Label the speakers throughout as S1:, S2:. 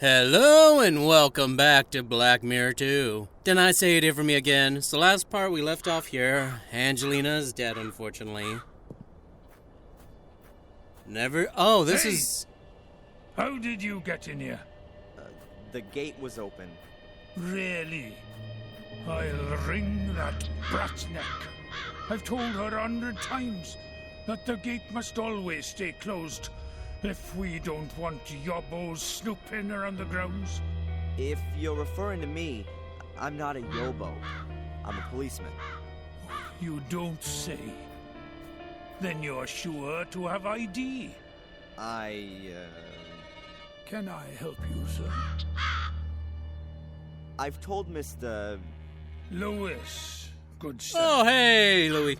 S1: Hello and welcome back to Black Mirror 2. Didn't I say it here for me again? It's the last part we left off here. Angelina's dead, unfortunately. This is...
S2: How did you get in here?
S3: The gate was open.
S2: Really? I'll wring that brat's neck. I've told her 100 times that the gate must always stay closed if we don't want yobbos snooping around the grounds.
S3: If you're referring to me, I'm not a yobo. I'm a policeman.
S2: You don't say. Then you're sure to have ID. Can I help you, sir?
S3: I've told Mr.
S2: Lewis, good sir.
S1: Oh, hey, Louis.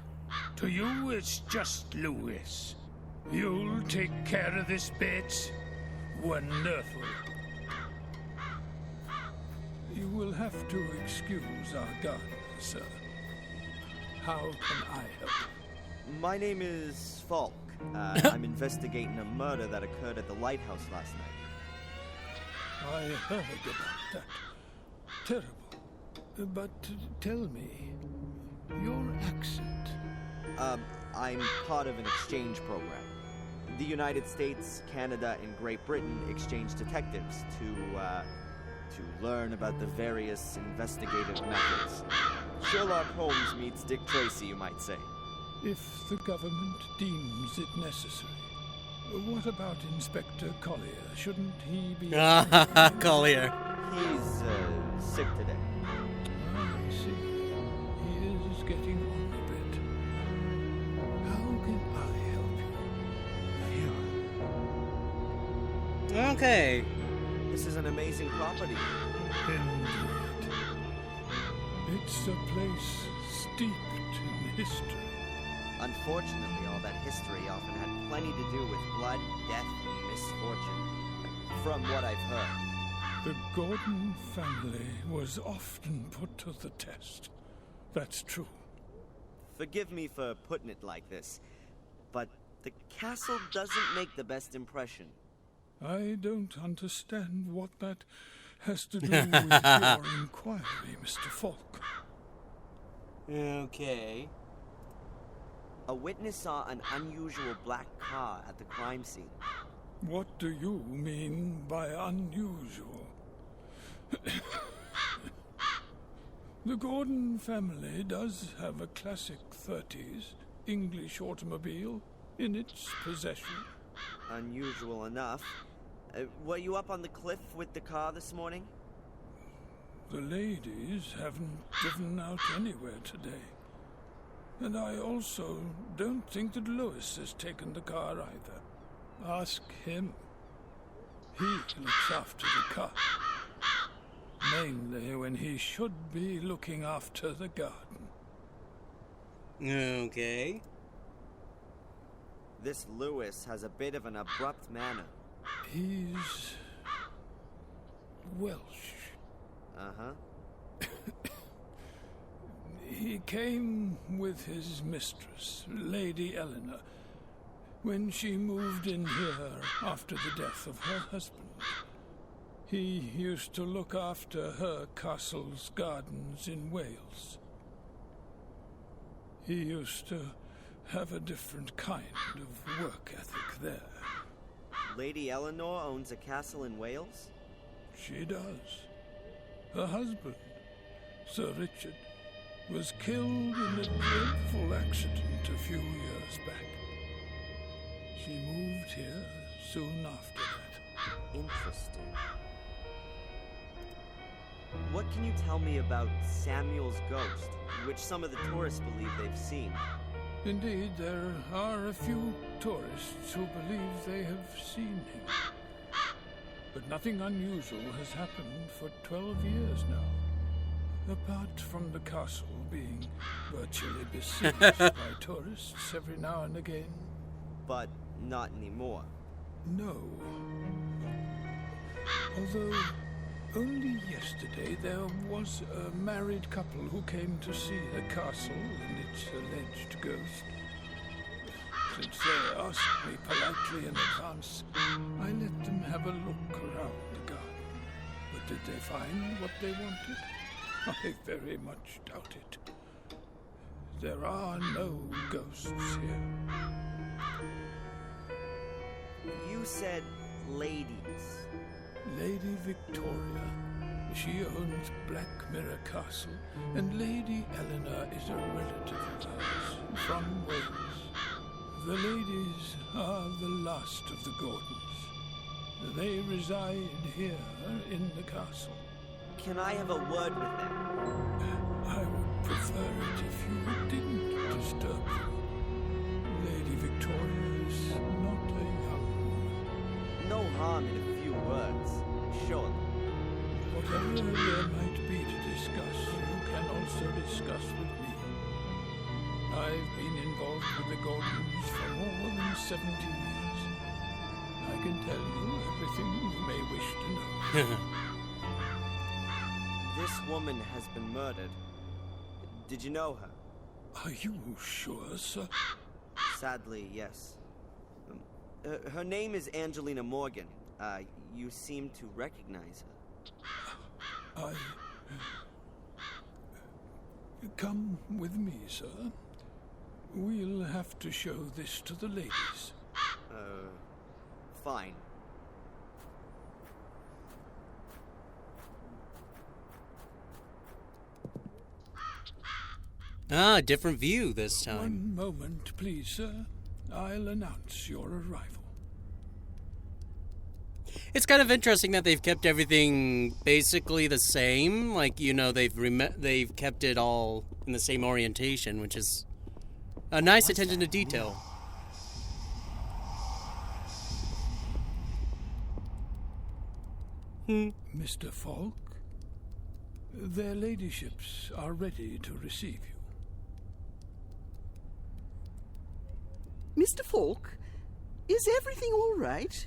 S2: To you, it's just Lewis. You'll take care of this bit. Wonderful. You will have to excuse our gardener, sir. How can I help?
S3: My name is Falk. I'm investigating a murder that occurred at the lighthouse last night.
S2: I heard about that. Terrible. But tell me, your accent.
S3: I'm part of an exchange program. The United States, Canada, and Great Britain exchange detectives to learn about the various investigative methods. Sherlock Holmes meets Dick Tracy, you might say.
S2: If the government deems it necessary. What about Inspector Collier? Shouldn't he be...
S1: Collier.
S3: He's sick today.
S2: I see. He is getting on a bit. How can I help you? Here.
S1: Okay.
S3: This is an amazing property.
S2: Indeed. It's a place steeped in history.
S3: Unfortunately, all that history often had plenty to do with blood, death, and misfortune. From what I've heard.
S2: The Gordon family was often put to the test. That's true.
S3: Forgive me for putting it like this, but the castle doesn't make the best impression.
S2: I don't understand what that has to do with your inquiry, Mr. Falk.
S1: Okay.
S3: A witness saw an unusual black car at the crime scene.
S2: What do you mean by unusual? The Gordon family does have a classic 30s English automobile in its possession.
S3: Unusual enough. Were you up on the cliff with the car this morning?
S2: The ladies haven't driven out anywhere today. And I also don't think that Lewis has taken the car either. Ask him. He looks after the car. Mainly when he should be looking after the garden.
S1: Okay.
S3: This Lewis has a bit of an abrupt manner.
S2: He's... Welsh.
S3: Uh-huh.
S2: He came with his mistress, Lady Eleanor, when she moved in here after the death of her husband. He used to look after her castle's gardens in Wales. He used to have a different kind of work ethic there.
S3: Lady Eleanor owns a castle in Wales?
S2: She does. Her husband, Sir Richard, was killed in a dreadful accident a few years back. She moved here soon after that.
S3: Interesting. What can you tell me about Samuel's ghost, which some of the tourists believe they've seen?
S2: Indeed, there are a few tourists who believe they have seen him. But nothing unusual has happened for 12 years now. Apart from the castle being virtually besieged by tourists every now and again.
S3: But not anymore.
S2: No. Although, only yesterday there was a married couple who came to see the castle and its alleged ghost. Since they asked me politely in advance, I let them have a look around the garden. Did they find what they wanted? I very much doubt it. There are no ghosts here.
S3: You said ladies.
S2: Lady Victoria. She owns Black Mirror Castle, and Lady Eleanor is a relative of ours from Wales. The ladies are the last of the Gordons. They reside here in the castle.
S3: Can I have a word with them?
S2: I would prefer it if you didn't disturb them. Lady Victoria is not a young woman.
S3: No harm in a few words, surely.
S2: Whatever there might be to discuss, you can also discuss with me. I've been involved with the Gordons for more than 70 years. I can tell you everything you may wish to know.
S3: This woman has been murdered. Did you know her?
S2: Are you sure, sir?
S3: Sadly, yes. Her name is Angelina Morgan. You seem to recognize her.
S2: Come with me, sir. We'll have to show this to the ladies.
S3: Fine.
S1: Ah, different view this time.
S2: One moment, please, sir. I'll announce your arrival.
S1: It's kind of interesting that they've kept everything basically the same. Like, you know, they've kept it all in the same orientation, which is a nice attention to detail.
S2: Mr. Falk, their ladyships are ready to receive you.
S4: Mr. Falk, is everything all right?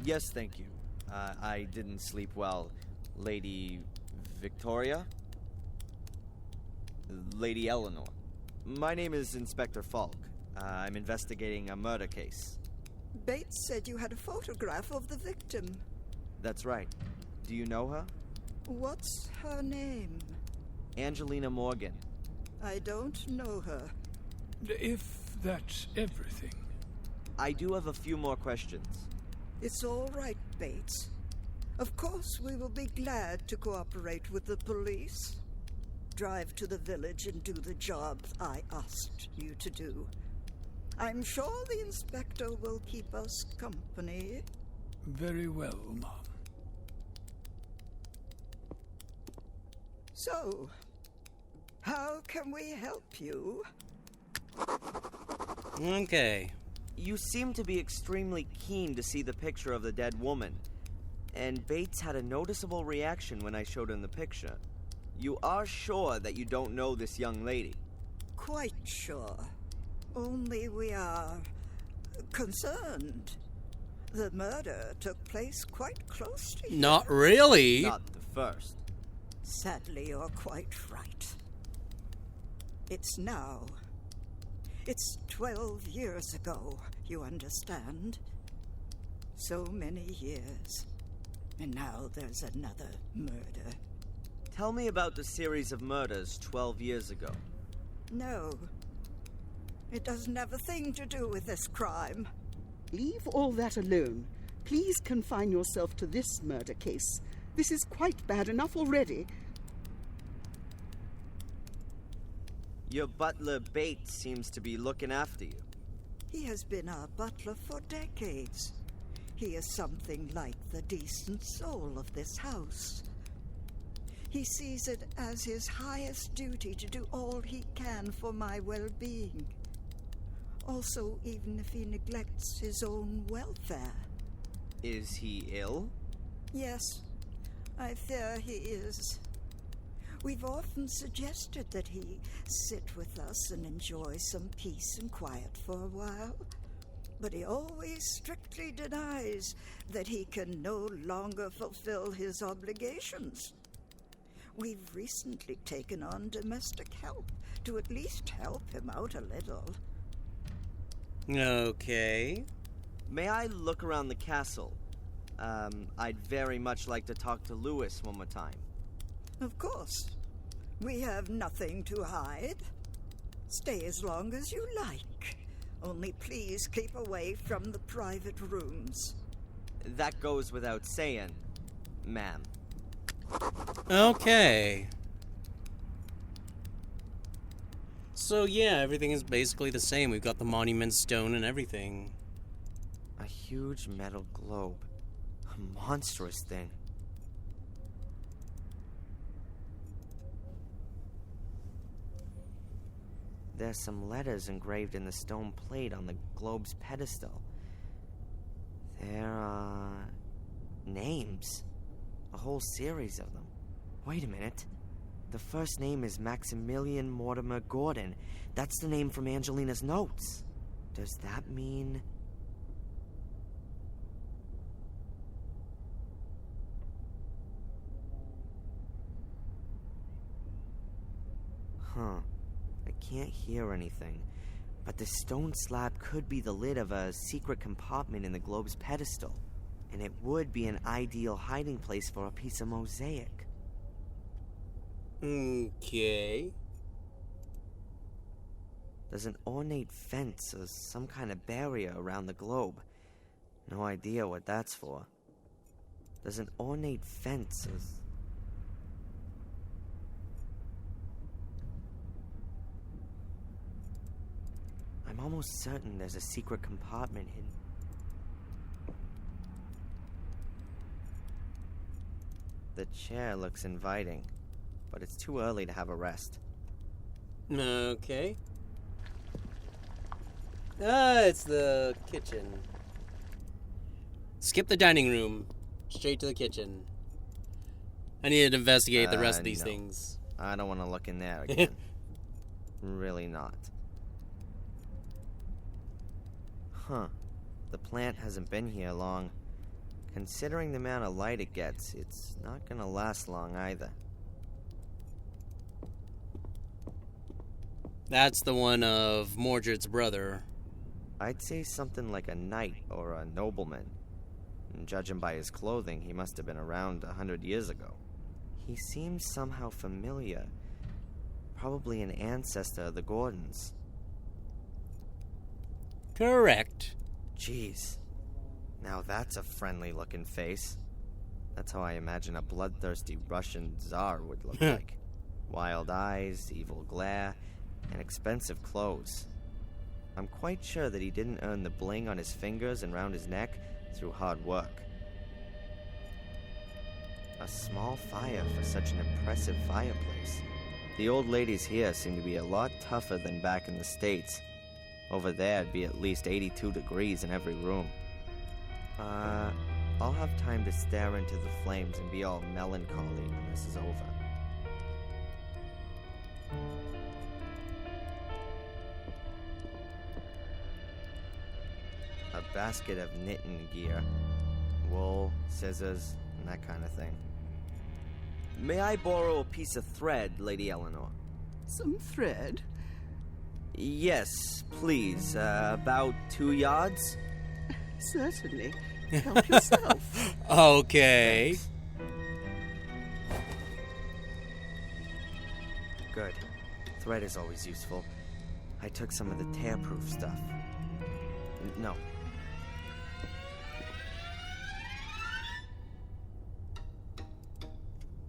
S3: Yes, thank you. I didn't sleep well. Lady Victoria? Lady Eleanor. My name is Inspector Falk. I'm investigating a murder case.
S4: Bates said you had a photograph of the victim.
S3: That's right. Do you know her?
S4: What's her name?
S3: Angelina Morgan.
S4: I don't know her.
S2: If that's everything.
S3: I do have a few more questions.
S4: It's all right, Bates. Of course, we will be glad to cooperate with the police. Drive to the village and do the job I asked you to do. I'm sure the inspector will keep us company.
S2: Very well, Mom.
S4: So, how can we help you?
S1: Okay.
S3: You seem to be extremely keen to see the picture of the dead woman, and Bates had a noticeable reaction when I showed him the picture. You are sure that you don't know this young lady?
S4: Quite sure. Only we are concerned. The murder took place quite close to you.
S1: Not really.
S3: Not the first.
S4: Sadly, you're quite right. It's now. It's 12 years ago, you understand? So many years. And now there's another murder.
S3: Tell me about the series of murders 12 years ago.
S4: No. It doesn't have a thing to do with this crime.
S5: Leave all that alone. Please confine yourself to this murder case. This is quite bad enough already.
S3: Your butler Bates seems to be looking after you.
S4: He has been our butler for decades. He is something like the decent soul of this house. He sees it as his highest duty to do all he can for my well-being. Also, even if he neglects his own welfare.
S3: Is he ill?
S4: Yes, I fear he is. We've often suggested that he sit with us and enjoy some peace and quiet for a while, but he always strictly denies that he can no longer fulfill his obligations. We've recently taken on domestic help to at least help him out a little.
S1: Okay.
S3: May I look around the castle? I'd very much like to talk to Lewis one more time.
S4: Of course. We have nothing to hide. Stay as long as you like. Only please keep away from the private rooms.
S3: That goes without saying, ma'am.
S1: Okay. So yeah, everything is basically the same. We've got the monument stone and everything.
S3: A huge metal globe. A monstrous thing. There's some letters engraved in the stone plate on the globe's pedestal. There are names. A whole series of them. Wait a minute. The first name is Maximilian Mortimer Gordon. That's the name from Angelina's notes. Does that mean... Huh. I can't hear anything. But the stone slab could be the lid of a secret compartment in the globe's pedestal. And it would be an ideal hiding place for a piece of mosaic.
S1: Okay.
S3: There's an ornate fence or some kind of barrier around the globe. No idea what that's for. There's an ornate fence or... I'm almost certain there's a secret compartment hidden. The chair looks inviting, but it's too early to have a rest.
S1: Okay. Ah, it's the kitchen. Skip the dining room. Straight to the kitchen. I need to investigate the rest of these
S3: no.
S1: things.
S3: I don't want to look in there again. Really not. Huh. The plant hasn't been here long. Considering the amount of light it gets, it's not gonna last long either.
S1: That's the one of Mordred's brother.
S3: I'd say something like a knight or a nobleman. And judging by his clothing, he must have been around 100 years ago. He seems somehow familiar. Probably an ancestor of the Gordons.
S1: Correct.
S3: Jeez. Now that's a friendly-looking face. That's how I imagine a bloodthirsty Russian czar would look like. Wild eyes, evil glare, and expensive clothes. I'm quite sure that he didn't earn the bling on his fingers and round his neck through hard work. A small fire for such an impressive fireplace. The old ladies here seem to be a lot tougher than back in the States. Over there, it'd be at least 82 degrees in every room. I'll have time to stare into the flames and be all melancholy when this is over. A basket of knitting gear. Wool, scissors, and that kind of thing. May I borrow a piece of thread, Lady Eleanor?
S5: Some thread?
S3: Yes, please. About 2 yards?
S5: Certainly. Help yourself.
S1: Okay.
S3: Thanks. Good. Thread is always useful. I took some of the tear-proof stuff. No.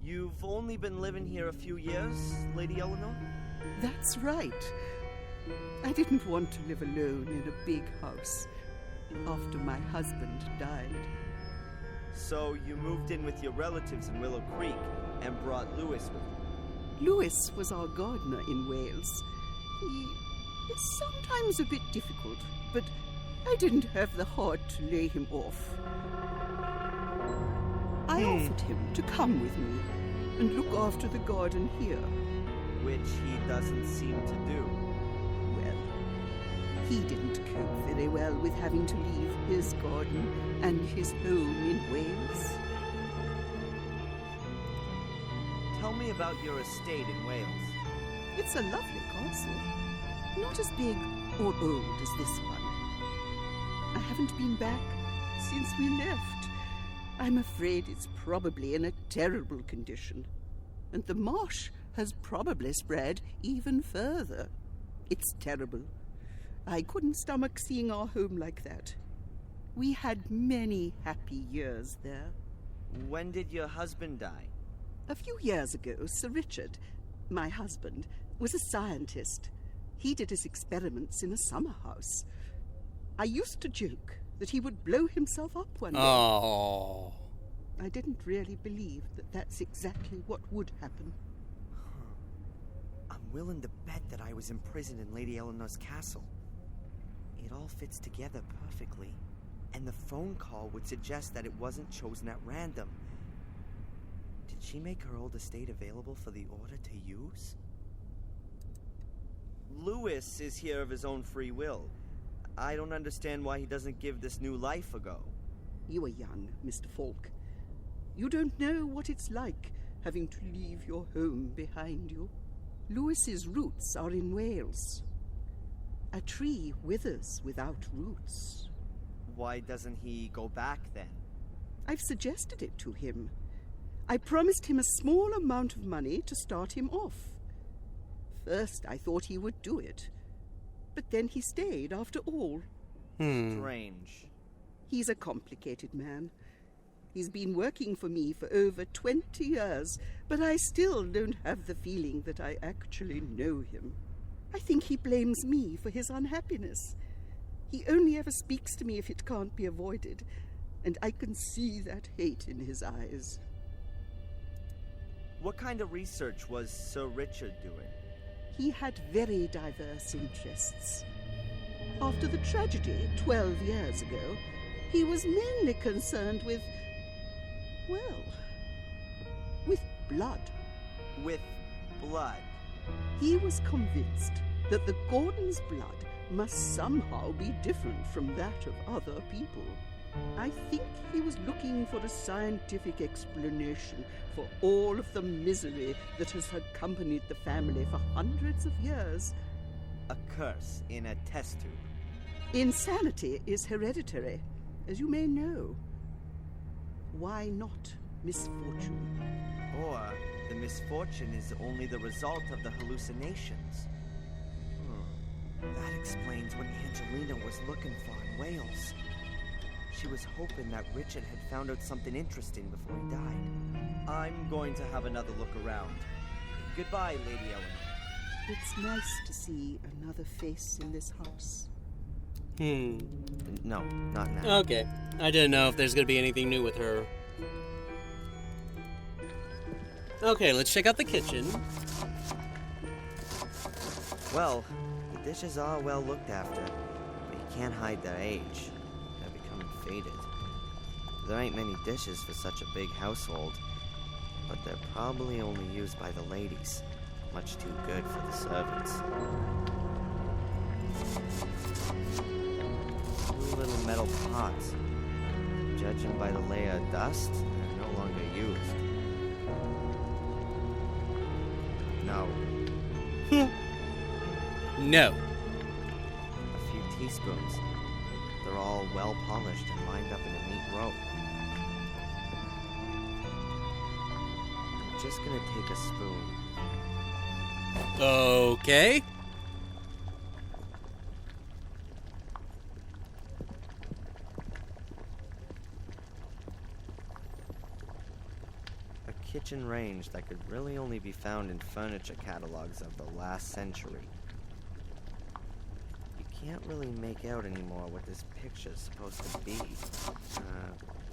S3: You've only been living here a few years, Lady Eleanor?
S5: That's right. I didn't want to live alone in a big house after my husband died.
S3: So you moved in with your relatives in Willow Creek and brought Lewis with you?
S5: Lewis was our gardener in Wales. He is sometimes a bit difficult, but I didn't have the heart to lay him off. I offered him to come with me and look after the garden here.
S3: Which he doesn't seem to do.
S5: Well, he didn't cope very well with having to leave his garden and his home in Wales.
S3: Tell me about your estate in Wales.
S5: It's a lovely castle. Not as big or old as this one. haven't been back since we left. I'm afraid it's probably in a terrible condition. And the marsh has probably spread even further. It's terrible. I couldn't stomach seeing our home like that. We had many happy years there.
S3: When did your husband die?
S5: A few years ago, Sir Richard, my husband, was a scientist. He did his experiments in a summer house. I used to joke that he would blow himself up one day.
S1: Oh.
S5: I didn't really believe that that's exactly what would happen.
S3: I'm willing to bet that I was imprisoned in Lady Eleanor's castle. It all fits together perfectly. And the phone call would suggest that it wasn't chosen at random. Did she make her old estate available for the Order to use? Lewis is here of his own free will. I don't understand why he doesn't give this new life a go.
S5: You are young, Mr. Falk. You don't know what it's like having to leave your home behind you. Lewis's roots are in Wales. A tree withers without roots.
S3: Why doesn't he go back then?
S5: I've suggested it to him. I promised him a small amount of money to start him off. First, I thought he would do it. But then he stayed after all.
S3: Strange.
S5: He's a complicated man. He's been working for me for over 20 years, but I still don't have the feeling that I actually know him. I think he blames me for his unhappiness. He only ever speaks to me if it can't be avoided, and I can see that hate in his eyes.
S3: What kind of research was Sir Richard doing?
S5: He had very diverse interests. After the tragedy 12 years ago, he was mainly concerned with, well, with blood.
S3: With blood.
S5: He was convinced that the Gordons' blood must somehow be different from that of other people. I think he was looking for a scientific explanation for all of the misery that has accompanied the family for hundreds of years.
S3: A curse in a test tube.
S5: Insanity is hereditary, as you may know. Why not misfortune?
S3: Or the misfortune is only the result of the hallucinations. That explains what Angelina was looking for in Wales. She was hoping that Richard had found out something interesting before he died. I'm going to have another look around. Goodbye, Lady Eleanor.
S5: It's nice to see another face in this house.
S3: No, not now.
S1: Okay. I didn't know if there's going to be anything new with her. Okay, let's check out the kitchen.
S3: Well, the dishes are well looked after, but you can't hide their age. They're becoming faded. There ain't many dishes for such a big household, but they're probably only used by the ladies. Much too good for the servants. Two little metal pots. Judging by the layer of dust, they're no longer used. No.
S1: No.
S3: A few teaspoons. They're all well polished and lined up in a neat row. I'm just gonna take a spoon.
S1: Okay.
S3: A kitchen range that could really only be found in furniture catalogs of the last century. You can't really make out anymore what this picture's supposed to be.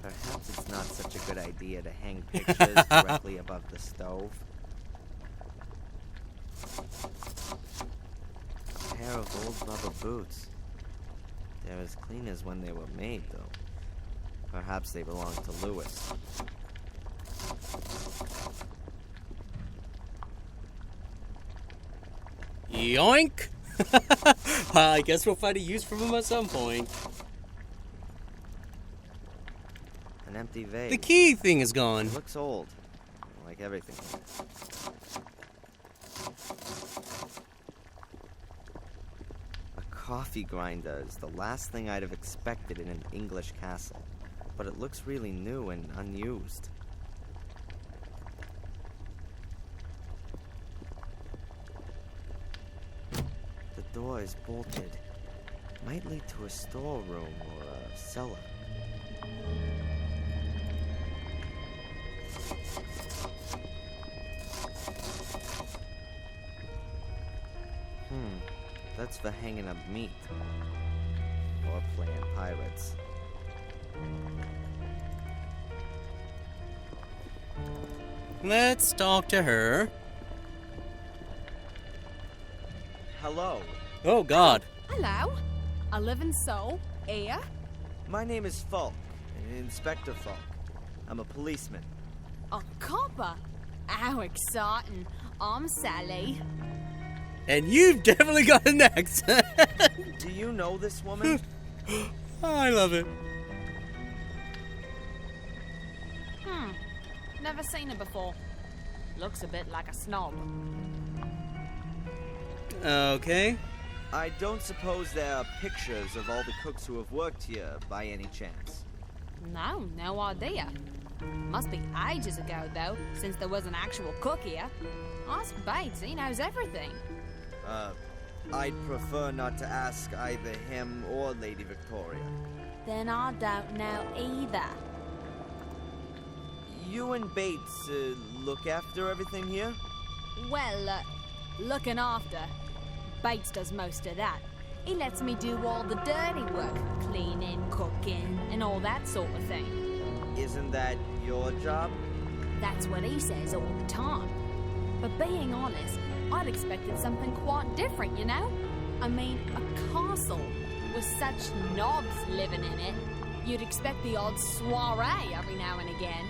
S3: Perhaps it's not such a good idea to hang pictures directly above the stove. A pair of old rubber boots. They're as clean as when they were made, though. Perhaps they belong to Lewis.
S1: Yoink! I guess we'll find a use for them at some point.
S3: An empty vase.
S1: The key thing is gone.
S3: It looks old, like everything. A coffee grinder is the last thing I'd have expected in an English castle, but it looks really new and unused. The door is bolted. Might lead to a storeroom or a cellar. That's for hanging up meat. Or playing pirates.
S1: Let's talk to her.
S3: Hello.
S1: Oh, God.
S6: Hello. A living soul. Here.
S3: My name is Falk, Inspector Falk. I'm a policeman.
S6: A copper. How exciting. I'm Sally.
S1: And you've definitely got an accent.
S3: Do you know this woman?
S1: I love it.
S6: Never seen her before. Looks a bit like a snob.
S1: Okay.
S3: I don't suppose there are pictures of all the cooks who have worked here by any chance.
S6: No idea. Must be ages ago, though, since there was an actual cook here. Ask Bates, he knows everything.
S3: I'd prefer not to ask either him or Lady Victoria.
S6: Then I don't know either.
S3: You and Bates, look after everything here?
S6: Well, looking after. Bates does most of that. He lets me do all the dirty work, cleaning, cooking, and all that sort of thing.
S3: Isn't that your job?
S6: That's what he says all the time. But being honest, I'd expected something quite different, you know? I mean, a castle with such knobs living in it. You'd expect the odd soiree every now and again.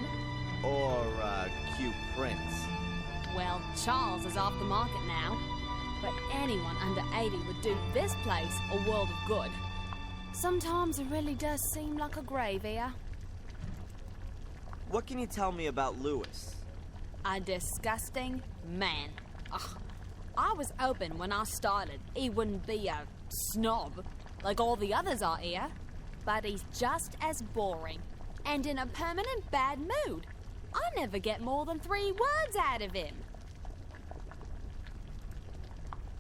S3: Or a cute prince.
S6: Well, Charles is off the market now. But anyone under 80 would do this place a world of good. Sometimes it really does seem like a grave here.
S3: What can you tell me about Lewis?
S6: A disgusting man. Ugh. I was hoping when I started he wouldn't be a snob like all the others are here. But he's just as boring and in a permanent bad mood. I never get more than 3 words out of him.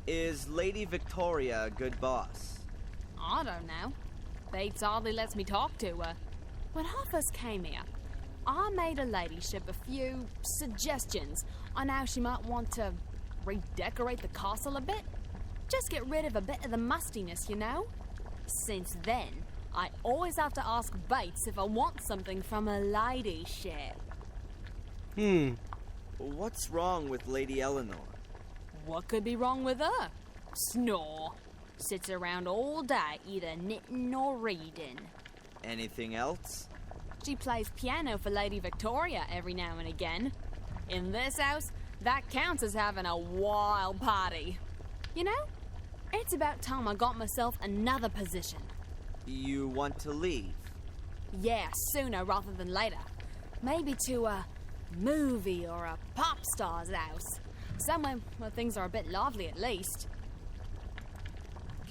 S3: Is Lady Victoria a good boss?
S6: I don't know. Bates hardly lets me talk to her. When I first came here, I made her ladyship a few suggestions on how she might want to redecorate the castle a bit. Just get rid of a bit of the mustiness, you know? Since then, I always have to ask Bates if I want something from her ladyship.
S3: What's wrong with Lady Eleanor?
S6: What could be wrong with her? Snore. Sits around all day, either knitting or reading.
S3: Anything else?
S6: She plays piano for Lady Victoria every now and again. In this house, that counts as having a wild party. You know, it's about time I got myself another position.
S3: You want to leave?
S6: Yeah, sooner rather than later. Maybe to a movie or a pop star's house. Somewhere where things are a bit lively at least.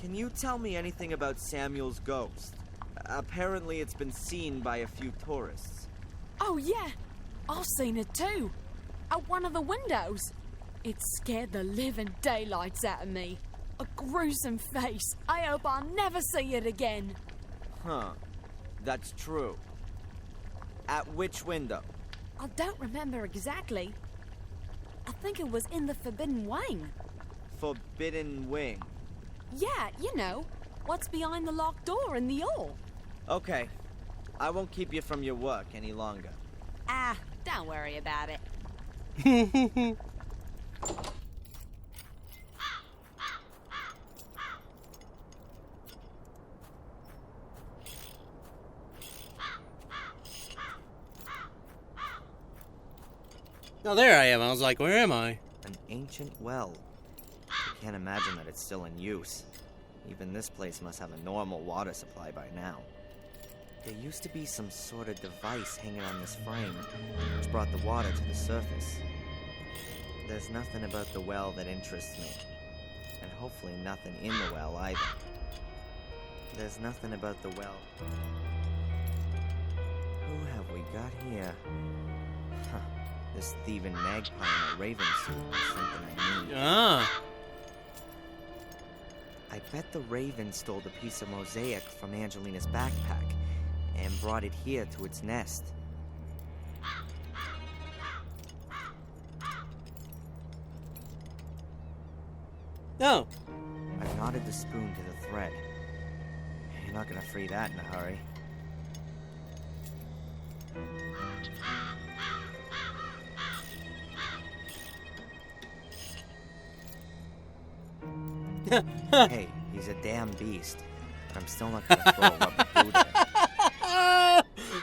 S3: Can you tell me anything about Samuel's ghost? Apparently it's been seen by a few tourists.
S6: Oh yeah, I've seen it too. Out one of the windows. It scared the living daylights out of me. A gruesome face. I hope I'll never see it again.
S3: Huh. That's true. At which window?
S6: I don't remember exactly. I think it was in the Forbidden Wing.
S3: Forbidden Wing.
S6: Yeah, you know, what's behind the locked door in the hall.
S3: Okay. I won't keep you from your work any longer.
S6: Ah, don't worry about it.
S1: Oh, there I am. I was like, where am I?
S3: An ancient well. I can't imagine that it's still in use. Even this place must have a normal water supply by now. There used to be some sort of device hanging on this frame, which brought the water to the surface. There's nothing about the well that interests me. And hopefully nothing in the well either. there's nothing about the well. Who have we got here? Huh. This thieving magpie in a raven suit is something I need.
S1: Ah.
S3: I bet the raven stole the piece of mosaic from Angelina's backpack and brought it here to its nest.
S1: Oh.
S3: I've knotted the spoon to the thread. You're not gonna free that in a hurry. Hey, he's a damn beast, but I'm still not gonna throw a rubber boot at him.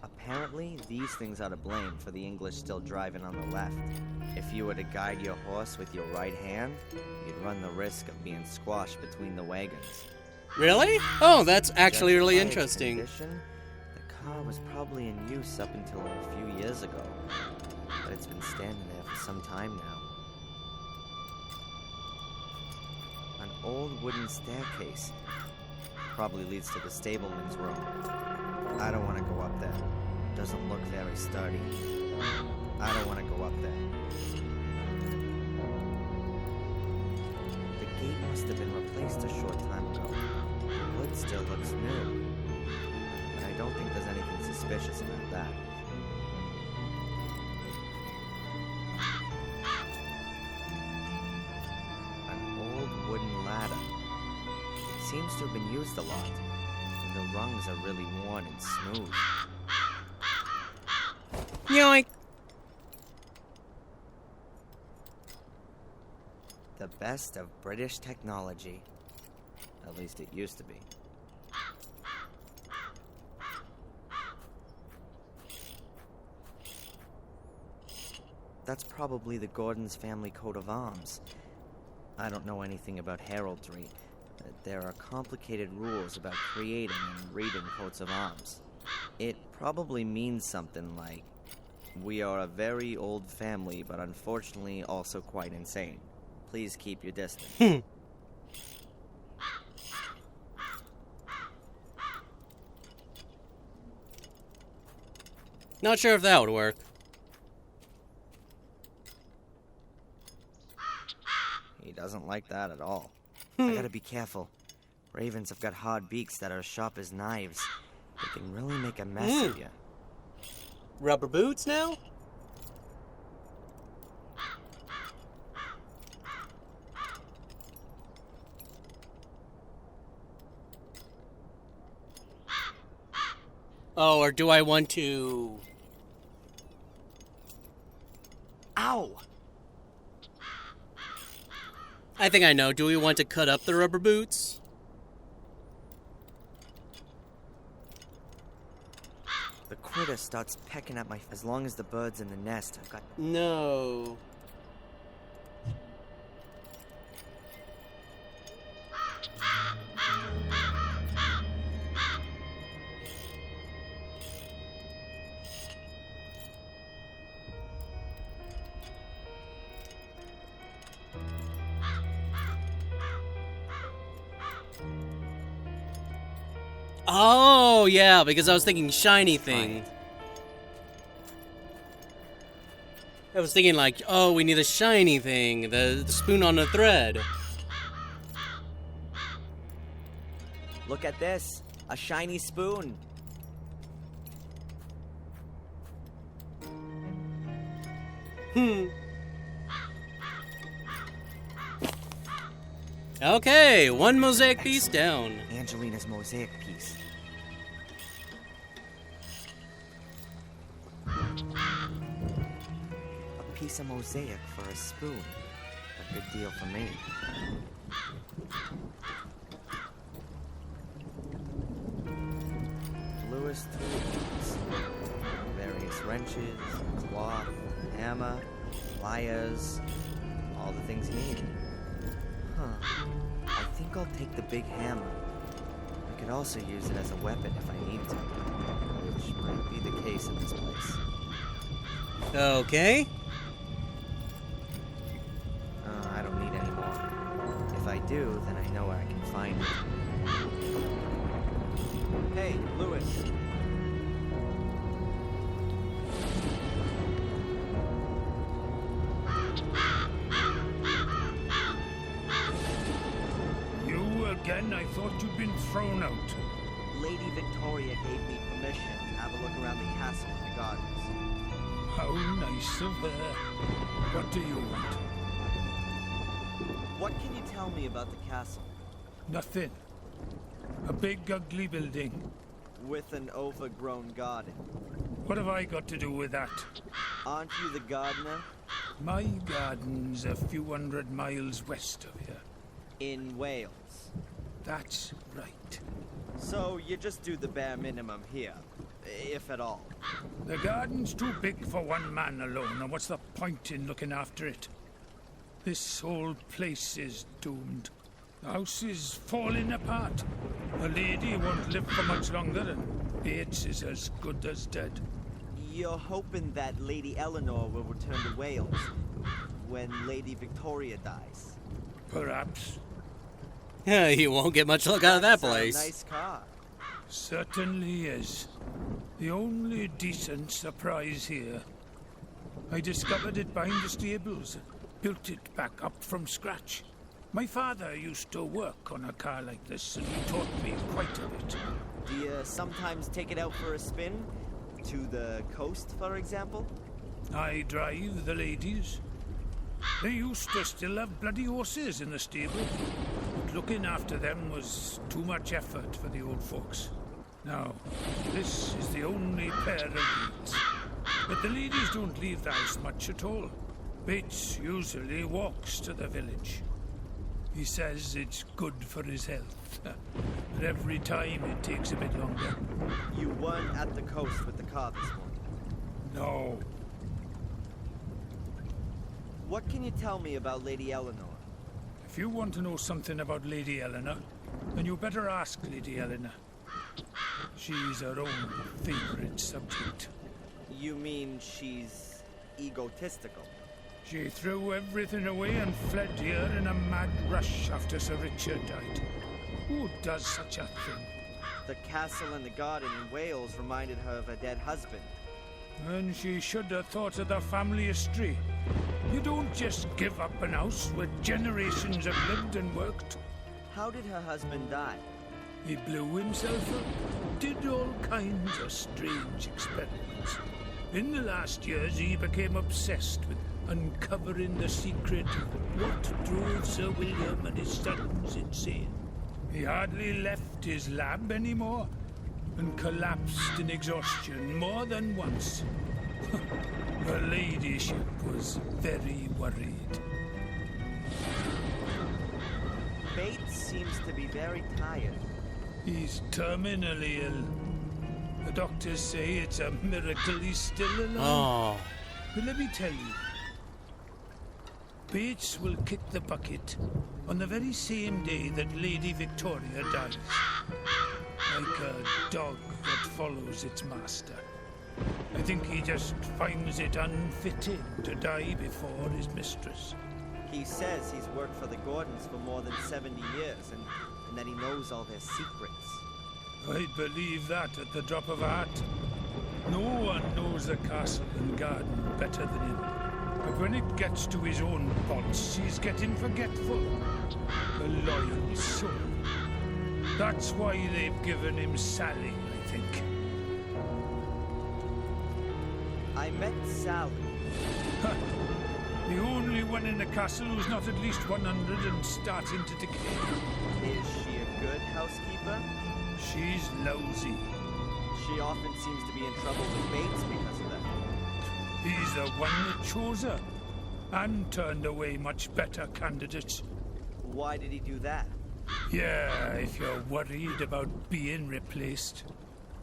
S3: Apparently, these things are to blame for the English still driving on the left. If you were to guide your horse with your right hand, you'd run the risk of being squashed between the wagons.
S1: Really? Oh, that's actually
S3: Judging
S1: really
S3: by its
S1: interesting.
S3: condition, the car was probably in use up until a few years ago, but it's been standing there for some time now. An old wooden staircase. Probably leads to the stableman's room. I don't want to go up there. Doesn't look very sturdy. I don't want to go up there. The gate must have been replaced a short time ago. The wood still looks new. But I don't think there's anything suspicious about that. An old wooden ladder. It seems to have been used a lot. And the rungs are really worn and smooth.
S1: Yoink.
S3: The best of British technology. At least it used to be. That's probably the Gordon's family coat of arms. I don't know anything about heraldry. There are complicated rules about creating and reading coats of arms. It probably means something like, "We are a very old family, but unfortunately also quite insane. Please keep your distance."
S1: Not sure if that would work.
S3: He doesn't like that at all. I gotta be careful. Ravens have got hard beaks that are sharp as knives. They can really make a mess of you.
S1: Rubber boots now? Oh, or do I want to...
S3: Ow!
S1: I think I know. Do we want to cut up the rubber boots?
S3: The critter starts pecking at my... As long as the bird's in the nest, I've got...
S1: No. Oh, yeah, because I was thinking shiny thing.
S3: Right.
S1: I was thinking like, oh, we need a shiny thing, the spoon on the thread.
S3: Look at this! A shiny spoon!
S1: Okay, one mosaic piece down.
S3: Angelina's mosaic piece. A piece of mosaic for a spoon. A good deal for me. Bluest tools. Various wrenches, cloth, hammer, pliers, all the things you need. Huh. I think I'll take the big hammer. I could also use it as a weapon if I need to, which might be the case in this place.
S1: Okay.
S3: I don't need any more. If I do, then I know where I can find it. Hey, Lewis.
S2: You again? I thought you'd been thrown out.
S3: Lady Victoria gave me permission to have a look around the castle and the gardens.
S2: How nice of her. What do you want?
S3: What can you tell me about the castle?
S2: Nothing. A big, ugly building.
S3: With an overgrown garden.
S2: What have I got to do with that?
S3: Aren't you the gardener?
S2: My garden's a few 100 miles west of here.
S3: In Wales.
S2: That's right.
S3: So you just do the bare minimum here, if at all.
S2: The garden's too big for one man alone, and what's the point in looking after it? This whole place is doomed. The house is falling apart. The lady won't live for much longer, and Bates is as good as dead.
S3: You're hoping that Lady Eleanor will return to Wales when Lady Victoria dies.
S2: Perhaps.
S1: You won't get much luck out of that
S3: That's
S1: place.
S3: a nice car.
S2: Certainly is. The only decent surprise here. I discovered it behind the stables. Built it back up from scratch. My father used to work on a car like this, and he taught me quite a bit.
S3: Do you sometimes take it out for a spin? To the coast, for example?
S2: I drive the ladies. They used to still have bloody horses in the stable, but looking after them was too much effort for the old folks. Now, this is the only pair of wheels. But the ladies don't leave the house much at all. Bates usually walks to the village. He says it's good for his health, but every time it takes a bit longer.
S3: You weren't at the coast with the car this morning.
S2: No.
S3: What can you tell me about Lady Eleanor?
S2: If you want to know something about Lady Eleanor, then you better ask Lady Eleanor. She's her own favorite subject.
S3: You mean she's egotistical?
S2: She threw everything away and fled here in a mad rush after Sir Richard died. Who does such a thing?
S3: The castle and the garden in Wales reminded her of her dead husband.
S2: And she should have thought of the family history. You don't just give up an house where generations have lived and worked.
S3: How did her husband die?
S2: He blew himself up, did all kinds of strange experiments. In the last years, he became obsessed with uncovering the secret of what drove Sir William and his sons insane. He hardly left his lab anymore, and collapsed in exhaustion more than once. Her ladyship was very worried.
S3: Bates seems to be very tired.
S2: He's terminally ill. The doctors say it's a miracle he's still alive.
S1: Oh.
S2: But let me tell you, Bates will kick the bucket on the very same day that Lady Victoria dies. Like a dog that follows its master. I think he just finds it unfitting to die before his mistress.
S3: He says he's worked for the Gordons for more than 70 years and that he knows all their secrets.
S2: I'd believe that at the drop of a hat. No one knows the castle and garden better than him. But when it gets to his own thoughts, he's getting forgetful. A loyal soul. That's why they've given him Sally, I think.
S3: I met Sally.
S2: The only one in the castle who's not at least 100 and starting to decay.
S3: Is she a good housekeeper?
S2: She's lousy.
S3: She often seems to be in trouble with Bates because of that.
S2: He's the one that chose her, and turned away much better candidates.
S3: Why did he do that?
S2: Yeah, if you're worried about being replaced.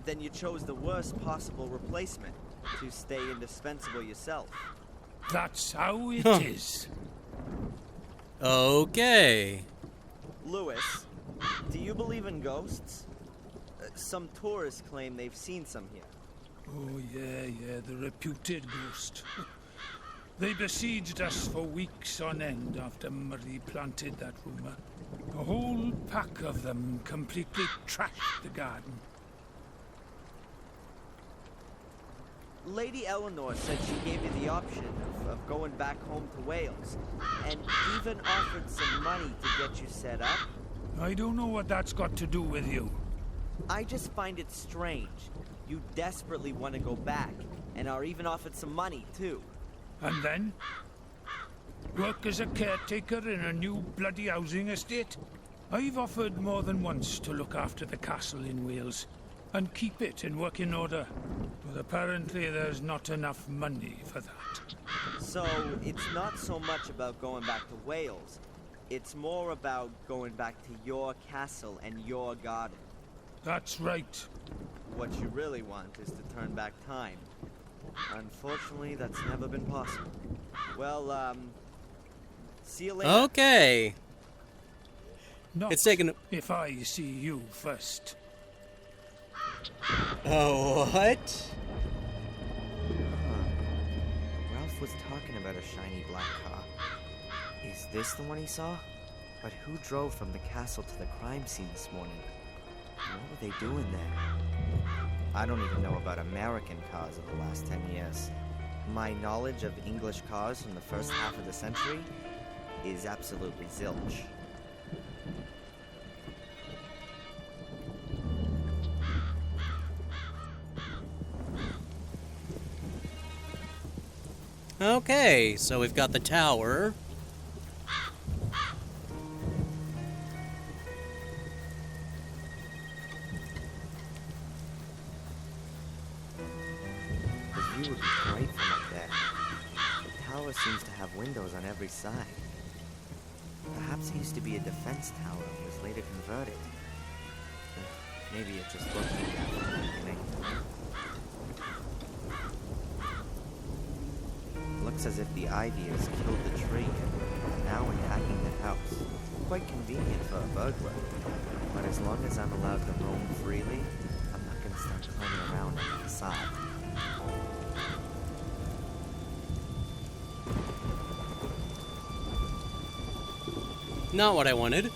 S3: Then you chose the worst possible replacement to stay indispensable yourself.
S2: That's how it is.
S1: Okay.
S3: Lewis, do you believe in ghosts? Some tourists claim they've seen some here.
S2: Oh, yeah, the reputed ghost. They besieged us for weeks on end after Murray planted that rumour. A whole pack of them completely trashed the garden.
S3: Lady Eleanor said she gave you the option of going back home to Wales, and even offered some money to get you set up.
S2: I don't know what that's got to do with you.
S3: I just find it strange. You desperately want to go back, and are even offered some money, too.
S2: And then? Work as a caretaker in a new bloody housing estate? I've offered more than once to look after the castle in Wales, and keep it in working order. But apparently there's not enough money for that.
S3: So, it's not so much about going back to Wales. It's more about going back to your castle and your garden.
S2: That's right.
S3: What you really want is to turn back time. Unfortunately, that's never been possible. Well, see you later.
S1: Okay.
S2: Not
S1: It's taken.
S2: if I see you first.
S1: Oh, what?
S7: Ralph was talking about a shiny black car. Is this the one he saw? But who drove from the castle to the crime scene this morning? What were they doing there? I don't even know about American cars of the last 10 years. My knowledge of English cars from the first half of the century is absolutely zilch.
S1: Okay, so we've got the tower.
S7: The view would be great from up there. The tower seems to have windows on every side. Perhaps it used to be a defense tower and was later converted. Maybe it just looked like that from the beginning. Looks as if the ivy has killed the tree and now attacking the house. Quite convenient for a burglar. But as long as I'm allowed to roam freely, I'm not going to start climbing around on the facade.
S1: Not what I wanted.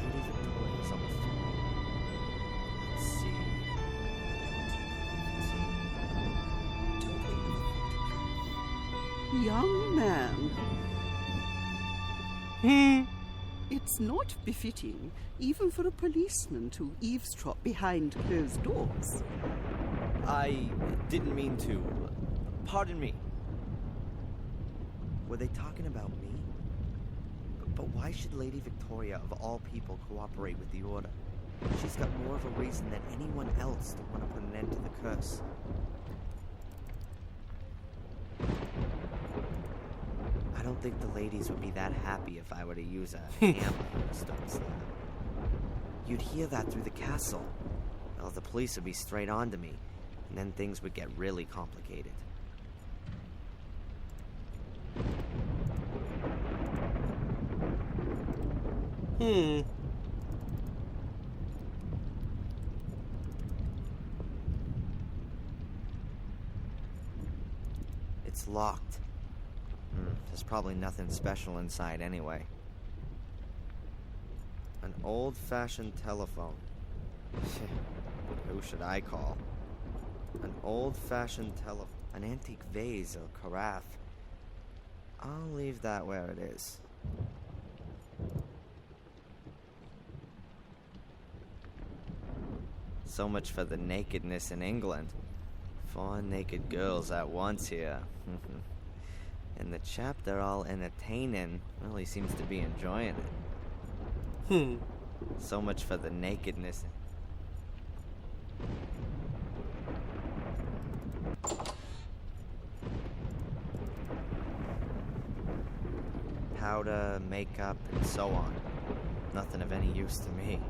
S7: Lady Victoria's on the phone. Let's see.
S5: Young man, it's not befitting, even for a policeman, to eavesdrop behind closed doors.
S3: I didn't mean to. Pardon me.
S7: Were they talking about me? But why should Lady Victoria, of all people, cooperate with the Order? She's got more of a reason than anyone else to want to put an end to the curse. I don't think the ladies would be that happy if I were to use a hammer on a stone slab. You'd hear that through the castle. Well, the police would be straight on to me, and then things would get really complicated. It's locked. There's probably nothing special inside anyway. An old-fashioned telephone. Who should I call? An old-fashioned telephone. An antique vase or carafe. I'll leave that where it is. So much for the nakedness in England. 4 naked girls at once here. And the chap they're all entertaining, well, he seems to be enjoying it. So much for the nakedness. Powder, makeup, and so on. Nothing of any use to me.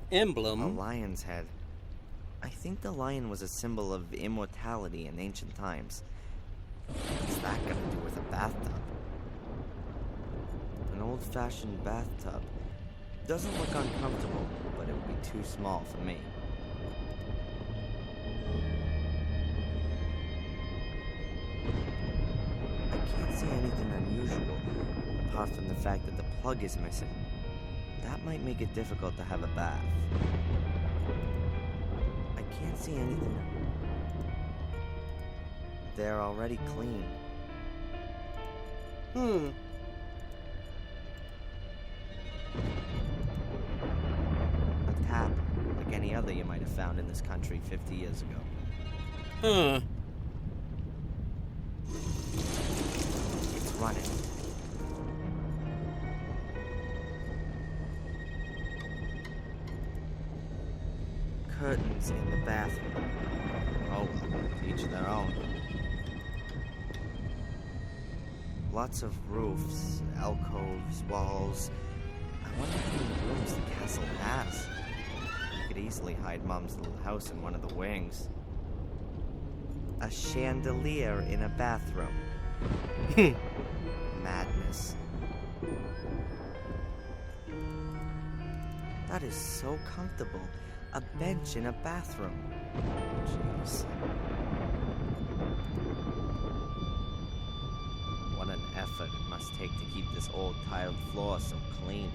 S7: A
S1: Emblem.
S7: lion's head. I think the lion was a symbol of immortality in ancient times. What's that got to do with a bathtub? An old old-fashioned bathtub. Doesn't look uncomfortable, but it would be too small for me. I can't see anything unusual, apart from the fact that the plug is missing. That might make it difficult to have a bath. I can't see anything. They're already clean. A tap, like any other you might have found in this country 50 years ago.
S1: Huh.
S7: It's running. Curtains in the bathroom. Oh, each their own. Lots of roofs, alcoves, walls. I wonder how many rooms the castle has. You could easily hide Mom's little house in one of the wings. A chandelier in a bathroom. Madness. That is so comfortable. A bench in a bathroom. Jeez. What an effort it must take to keep this old tiled floor so clean.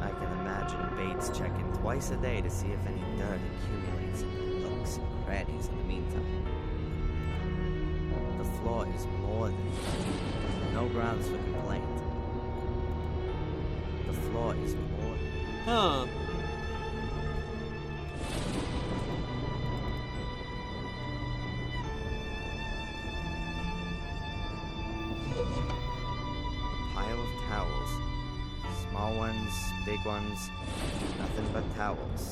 S7: I can imagine Bates checking twice a day to see if any dirt accumulates in the nooks and crannies in the meantime. The floor is more than clean. No grounds for complaint. The floor is more.
S1: Huh.
S7: Pile of towels. Small ones, big ones, nothing but towels.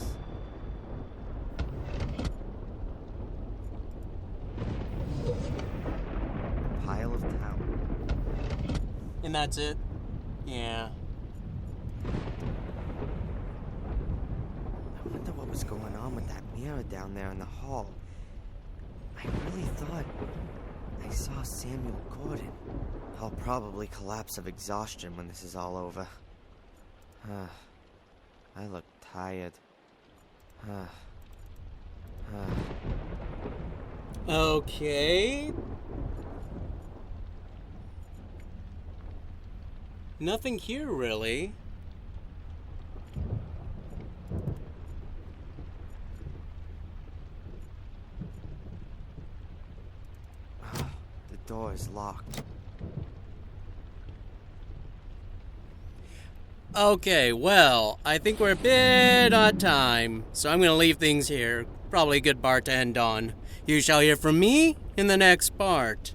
S7: Pile of towels.
S1: And that's it? Yeah.
S7: I wonder what was going on with that mirror down there in the hall. I really thought I saw Samuel Gordon. I'll probably collapse of exhaustion when this is all over. I look tired.
S1: Okay. Nothing here, really.
S7: The door is locked.
S1: Okay, well, I think we're a bit on time, so I'm gonna leave things here. Probably a good part to end on. You shall hear from me in the next part.